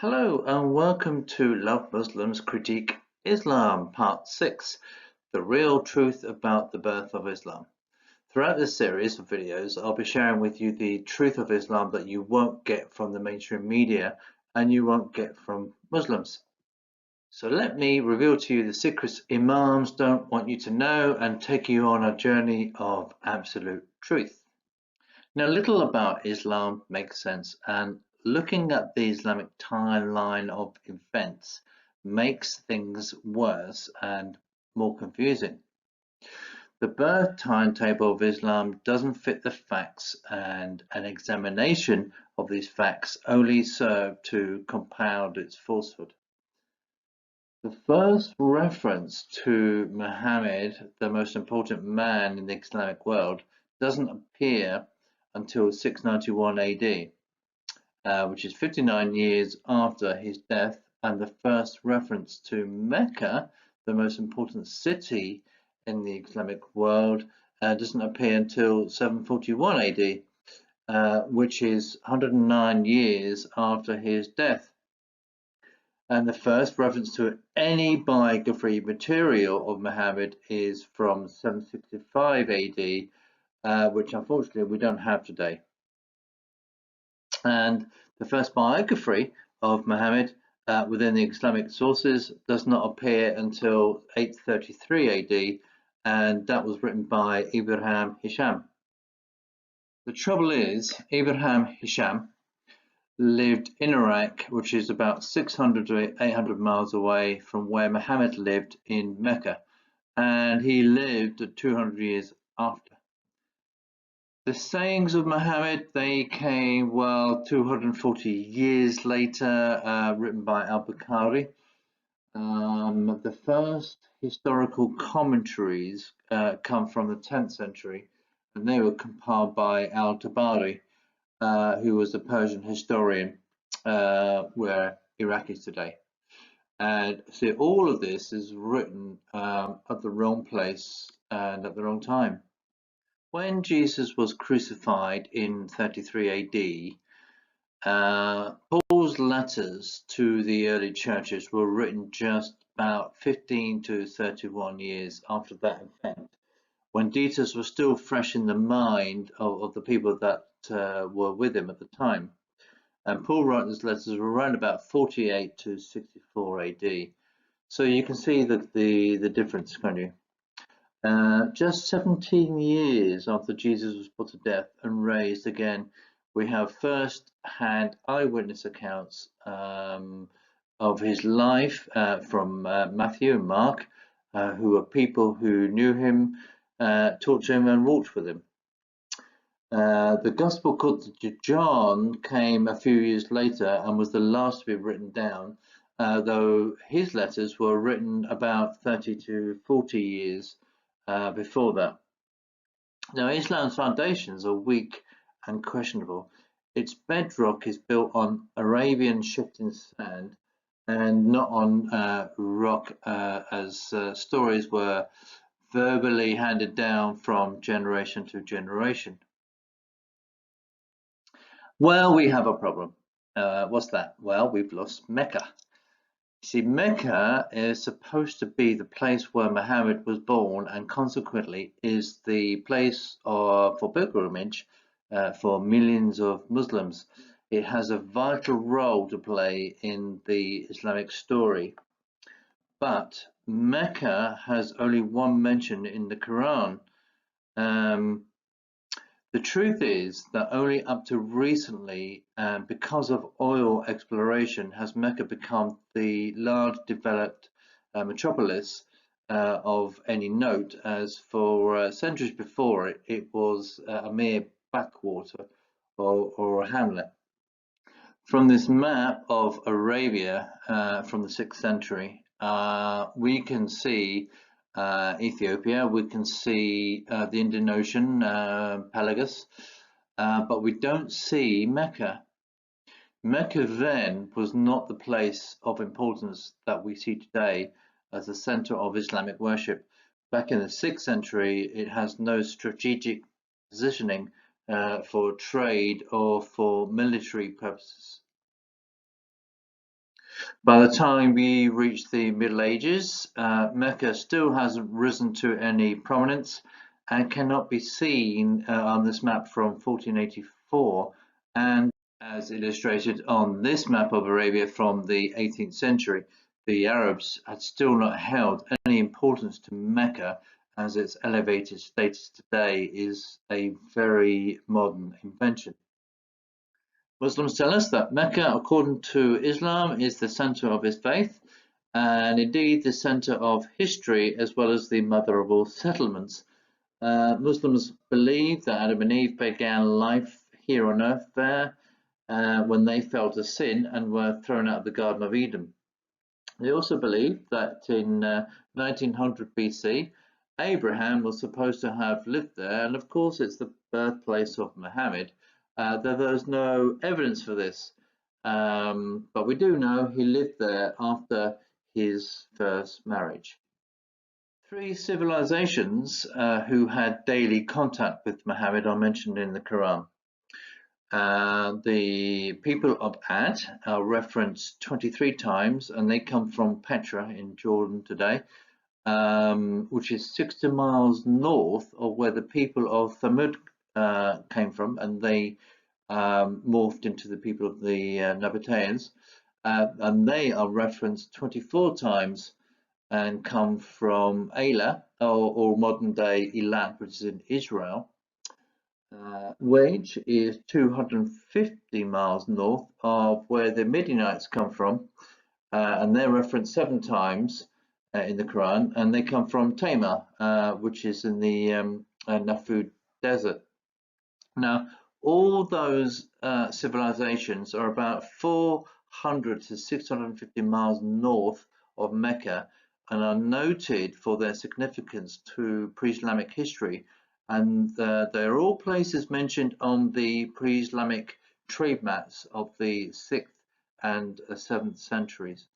Hello and welcome to Love Muslims Critique Islam, Part 6, The Real Truth About the Birth of Islam. Throughout this series of videos, I'll be sharing with you the truth of Islam that you won't get from the mainstream media and you won't get from Muslims. So let me reveal to you the secrets Imams don't want you to know and take you on a journey of absolute truth. Now, little about Islam makes sense, and looking at the Islamic timeline of events makes things worse and more confusing. The birth timetable of Islam doesn't fit the facts, and an examination of these facts only serve to compound its falsehood. The first reference to Muhammad, the most important man in the Islamic world, doesn't appear until 691 AD, which is 59 years after his death, and the first reference to Mecca, the most important city in the Islamic world, doesn't appear until 741 AD, which is 109 years after his death. And the first reference to any biography material of Muhammad is from 765 AD, which unfortunately we don't have today. And the first biography of Muhammad within the Islamic sources does not appear until 833 AD, and that was written by Ibrahim Hisham. The trouble is, Ibrahim Hisham lived in Iraq, which is about 600 to 800 miles away from where Muhammad lived in Mecca, and he lived 200 years after. The sayings of Muhammad, they came, 240 years later, written by al-Bukhari. The first historical commentaries come from the 10th century, and they were compiled by al-Tabari, who was a Persian historian where Iraq is today. And so all of this is written at the wrong place and at the wrong time. When Jesus was crucified in 33 AD, Paul's letters to the early churches were written just about 15 to 31 years after that event, when details were still fresh in the mind of the people that were with him at the time. And Paul wrote his letters around about 48 to 64 AD. So you can see the difference, can't you? Just 17 years after Jesus was put to death and raised again, we have first-hand eyewitness accounts of his life from Matthew and Mark, who are people who knew him, talked to him and walked with him. The Gospel called to John came a few years later and was the last to be written down, though his letters were written about 30 to 40 years before that. Now, Islam's foundations are weak and questionable. Its bedrock is built on Arabian shifting sand and not on rock, as stories were verbally handed down from generation to generation. Well, we have a problem. What's that? Well, we've lost Mecca. See, Mecca is supposed to be the place where Muhammad was born and consequently is the place for pilgrimage for millions of Muslims. It has a vital role to play in the Islamic story. But Mecca has only one mention in the Quran. The truth is that only up to recently, because of oil exploration, has Mecca become the large developed metropolis of any note, as for centuries before it, it was a mere backwater or a hamlet. From this map of Arabia from the 6th century, we can see Ethiopia, we can see the Indian Ocean, Pelagus, but we don't see Mecca. Mecca then was not the place of importance that we see today as the center of Islamic worship. Back in the 6th century, it has no strategic positioning for trade or for military purposes. By the time we reach the Middle Ages, Mecca still hasn't risen to any prominence and cannot be seen on this map from 1484, and as illustrated on this map of Arabia from the 18th century, the Arabs had still not held any importance to Mecca, as its elevated status today is a very modern invention. Muslims tell us that Mecca, according to Islam, is the center of his faith and indeed the center of history as well as the mother of all settlements. Muslims believe that Adam and Eve began life here on earth there when they fell to sin and were thrown out of the Garden of Eden. They also believe that in 1900 BC, Abraham was supposed to have lived there, and of course it's the birthplace of Muhammad, though there's no evidence for this. But we do know he lived there after his first marriage. Three civilizations who had daily contact with Muhammad are mentioned in the Quran. The people of Ad are referenced 23 times, and they come from Petra in Jordan today, which is 60 miles north of where the people of Thamud came from, and they morphed into the people of the Nabateans, and they are referenced 24 times and come from Elah, or modern day Eilat, which is in Israel. Wage is 250 miles north of where the Midianites come from, and they're referenced 7 times in the Quran, and they come from Tamar, which is in the Nafud desert. Now, all those civilizations are about 400 to 650 miles north of Mecca and are noted for their significance to pre-Islamic history, and they're all places mentioned on the pre-Islamic trade maps of the 6th and 7th centuries.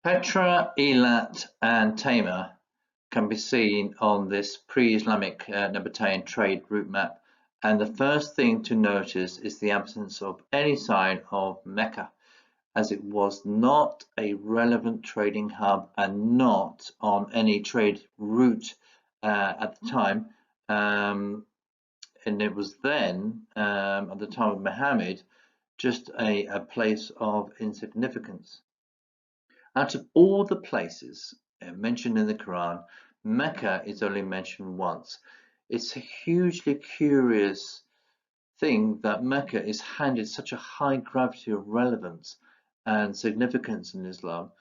Petra, Eilat and Tamar can be seen on this pre-Islamic Nabatean trade route map, and the first thing to notice is the absence of any sign of Mecca, as it was not a relevant trading hub and not on any trade route at the time, and it was then, at the time of Muhammad, just a place of insignificance. Out of all the places mentioned in the Quran, Mecca is only mentioned once. It's a hugely curious thing that Mecca is handed such a high gravity of relevance and significance in Islam.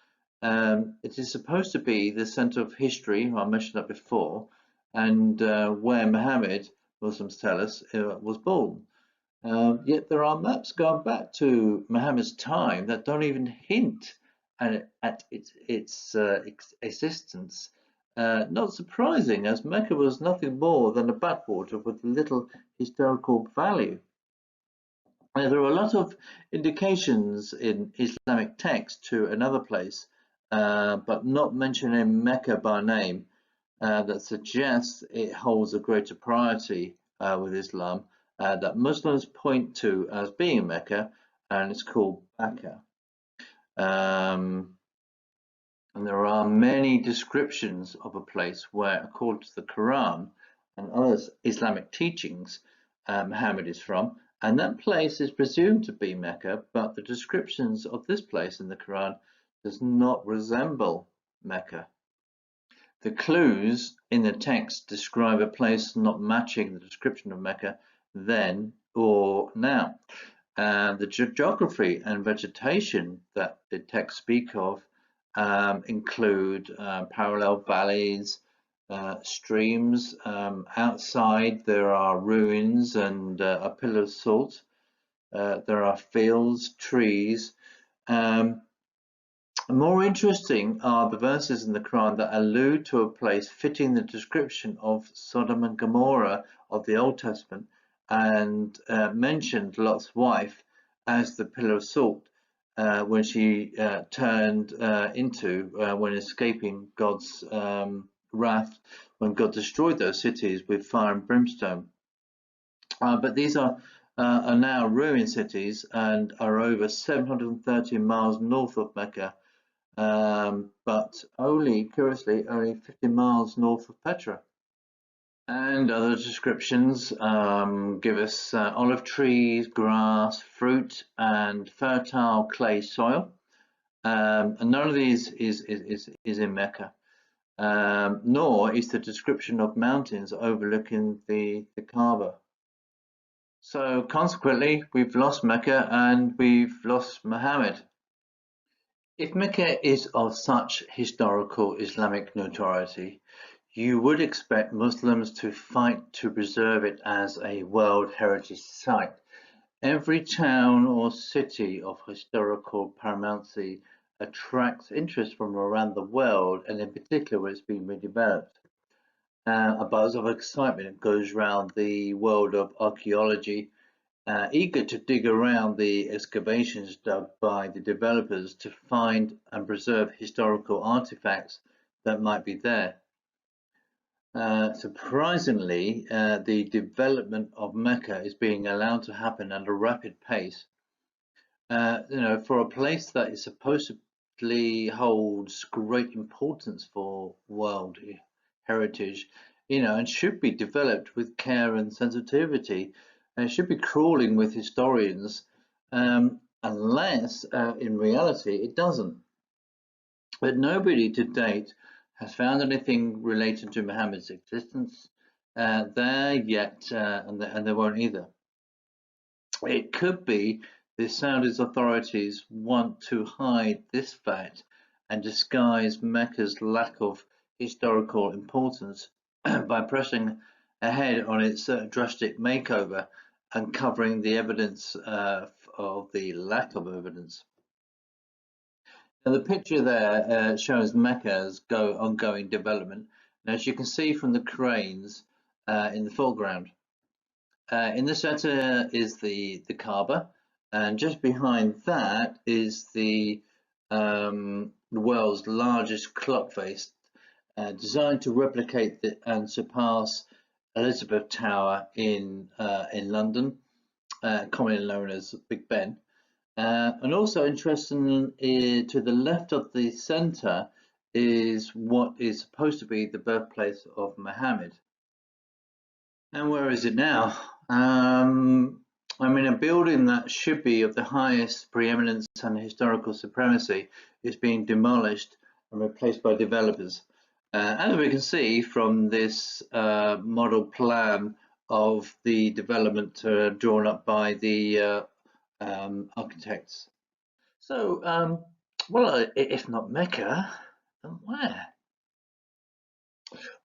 It is supposed to be the center of history, I mentioned that before, and where Muhammad, Muslims tell us, was born. Yet there are maps going back to Muhammad's time that don't even hint at its existence. Not surprising, as Mecca was nothing more than a backwater with little historical value. There are a lot of indications in Islamic text to another place, but not mentioning Mecca by name, that suggests it holds a greater priority with Islam, that Muslims point to as being Mecca, and it's called Mecca. And there are many descriptions of a place where, according to the Quran and other Islamic teachings, Muhammad is from, and that place is presumed to be Mecca, but the descriptions of this place in the Quran does not resemble Mecca. The clues in the text describe a place not matching the description of Mecca then or now. The geography and vegetation that the text speak of include parallel valleys, streams. Outside there are ruins and a pillar of salt. There are fields, trees. More interesting are the verses in the Quran that allude to a place fitting the description of Sodom and Gomorrah of the Old Testament, and mentioned Lot's wife as the pillar of salt when she turned into when escaping God's wrath when God destroyed those cities with fire and brimstone. But these are are now ruined cities and are over 730 miles north of Mecca, but only, curiously, only 50 miles north of Petra. And other descriptions give us olive trees, grass, fruit, and fertile clay soil. And none of these is in Mecca, nor is the description of mountains overlooking the Kaaba. So consequently, we've lost Mecca and we've lost Muhammad. If Mecca is of such historical Islamic notoriety, you would expect Muslims to fight to preserve it as a World Heritage Site. Every town or city of historical paramountcy attracts interest from around the world, and in particular when it's been redeveloped. A buzz of excitement goes round the world of archaeology, eager to dig around the excavations dug by the developers to find and preserve historical artifacts that might be there. Surprisingly, the development of Mecca is being allowed to happen at a rapid pace. For a place that is supposedly holds great importance for world heritage, and should be developed with care and sensitivity, and should be crawling with historians, unless in reality it doesn't. But nobody to date has found anything related to Muhammad's existence there yet, and they won't either. It could be the Saudi authorities want to hide this fact and disguise Mecca's lack of historical importance by pressing ahead on its drastic makeover and covering the evidence of the lack of evidence. Now, the picture there shows Mecca's ongoing development. And as you can see from the cranes in the foreground, in the center is the Kaaba, and just behind that is the world's largest clock face, designed to replicate and surpass Elizabeth Tower in London, commonly known as Big Ben. And also interesting, to the left of the center is what is supposed to be the birthplace of Muhammad. And where is it now? A building that should be of the highest preeminence and historical supremacy is being demolished and replaced by developers. As we can see from this model plan of the development drawn up by the architects. So, well, if not Mecca, then where?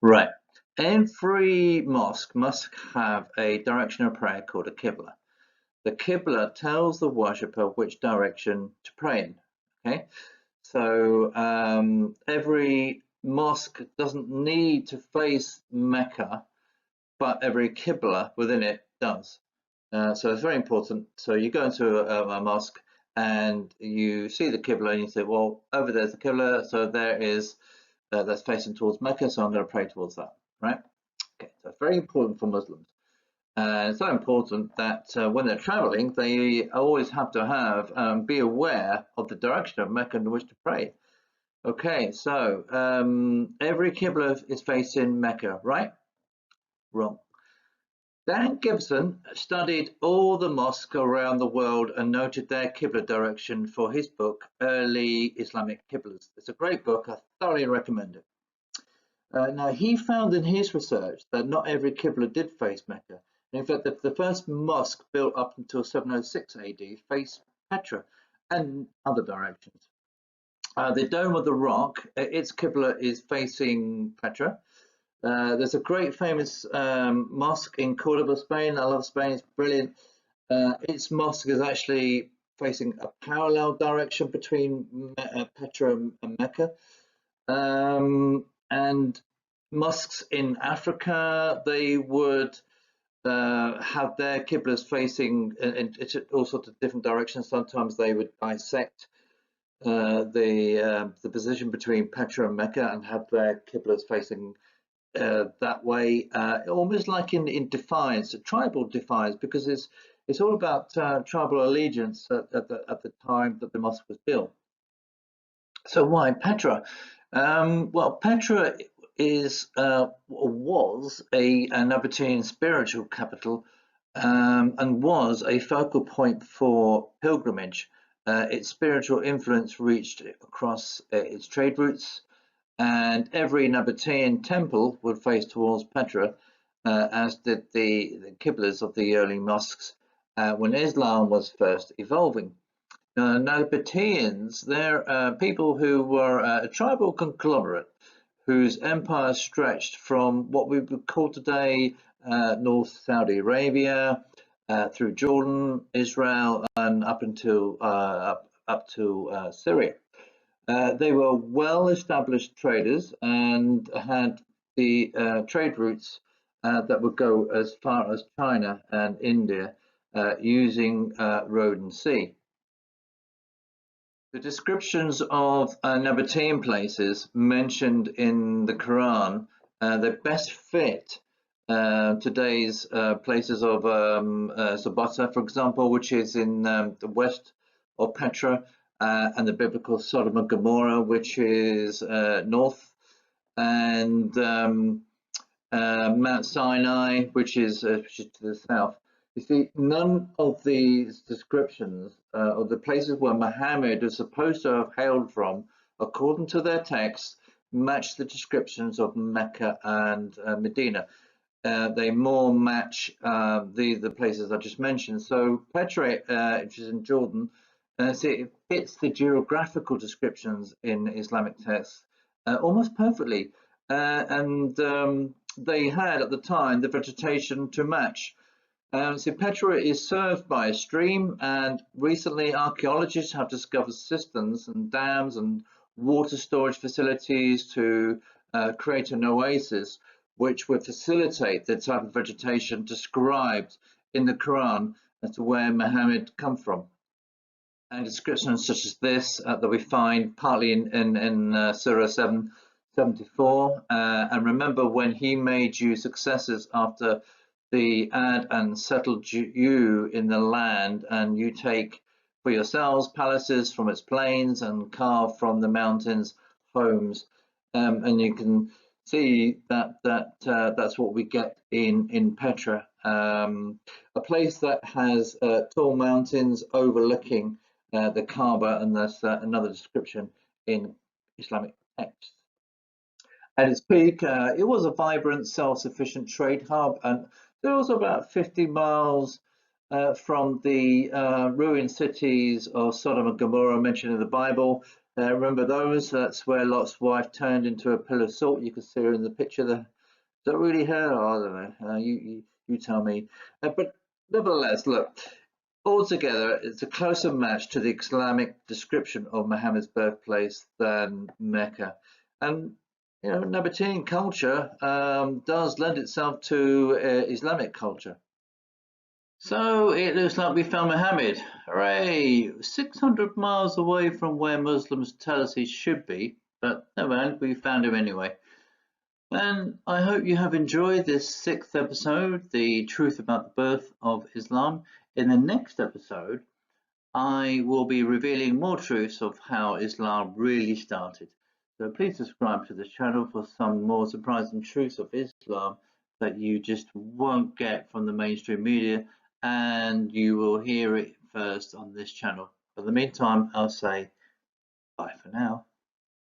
Right. Every mosque must have a direction of prayer called a Qibla. The Qibla tells the worshipper which direction to pray in. Okay, so every mosque doesn't need to face Mecca, but every Qibla within it does. So it's very important. So you go into a mosque and you see the Qibla and you say, well, over there's the Qibla, so there is that's facing towards Mecca, so I'm going to pray towards that, right? Okay, so it's very important for Muslims. It's so important that when they're traveling, they always have to have be aware of the direction of Mecca in which to pray. Okay, so every Qibla is facing Mecca, right? Wrong. Dan Gibson studied all the mosques around the world and noted their Qibla direction for his book, Early Islamic Qiblas. It's a great book. I thoroughly recommend it. Now, he found in his research that not every Qibla did face Mecca. In fact, the first mosque built up until 706 AD faced Petra and other directions. The Dome of the Rock, its Qibla is facing Petra. There's a great famous mosque in Cordoba, Spain. I love Spain, it's brilliant. Its mosque is actually facing a parallel direction between Petra and Mecca. And mosques in Africa, they would have their Qiblas facing in all sorts of different directions. Sometimes they would bisect the position between Petra and Mecca and have their Qiblas facing that way, almost like in defiance, a tribal defiance, because It's all about tribal allegiance at the time that the mosque was built. So why Petra? Well, Petra is was an Nabatean spiritual capital, and was a focal point for pilgrimage. Its spiritual influence reached across its trade routes, and every Nabatean temple would face towards Petra, as did the qiblas of the early mosques when Islam was first evolving. Nabateans, they're people who were a tribal conglomerate whose empire stretched from what we would call today North Saudi Arabia, through Jordan, Israel, and up to Syria. They were well-established traders and had the trade routes that would go as far as China and India, using road and sea. The descriptions of Nabatean places mentioned in the Quran, they best fit today's places of Sabata, for example, which is in the west of Petra, and the biblical Sodom and Gomorrah, which is north, and Mount Sinai, which is to the south. You see, none of these descriptions of the places where Muhammad is supposed to have hailed from, according to their texts, match the descriptions of Mecca and Medina. They more match the places I just mentioned. So Petra, which is in Jordan, see, it fits the geographical descriptions in Islamic texts almost perfectly, and they had at the time the vegetation to match. So Petra is served by a stream, and recently archaeologists have discovered cisterns and dams and water storage facilities to create an oasis, which would facilitate the type of vegetation described in the Quran as to where Muhammad come from. And descriptions such as this that we find partly in Surah 774. And remember, when he made you successors after the ad and settled you in the land, and you take for yourselves palaces from its plains and carve from the mountains homes. And you can see that that's what we get in Petra, a place that has tall mountains overlooking the Kaaba, and that's another description in Islamic texts. At its peak, it was a vibrant, self-sufficient trade hub, and it was about 50 miles from the ruined cities of Sodom and Gomorrah mentioned in the Bible. Remember those? That's where Lot's wife turned into a pillar of salt. You can see her in the picture there. Is that really her? Oh, I don't know. You tell me. But nevertheless, look. Altogether, it's a closer match to the Islamic description of Muhammad's birthplace than Mecca. And you know, Nabatean culture does lend itself to Islamic culture. So it looks like we found Muhammad. Hooray! 600 miles away from where Muslims tell us he should be, but never mind, we found him anyway. And I hope you have enjoyed this 6th episode, The Truth About the Birth of Islam. In the next episode, I will be revealing more truths of how Islam really started. So please subscribe to this channel for some more surprising truths of Islam that you just won't get from the mainstream media, and you will hear it first on this channel. For the meantime, I'll say bye for now.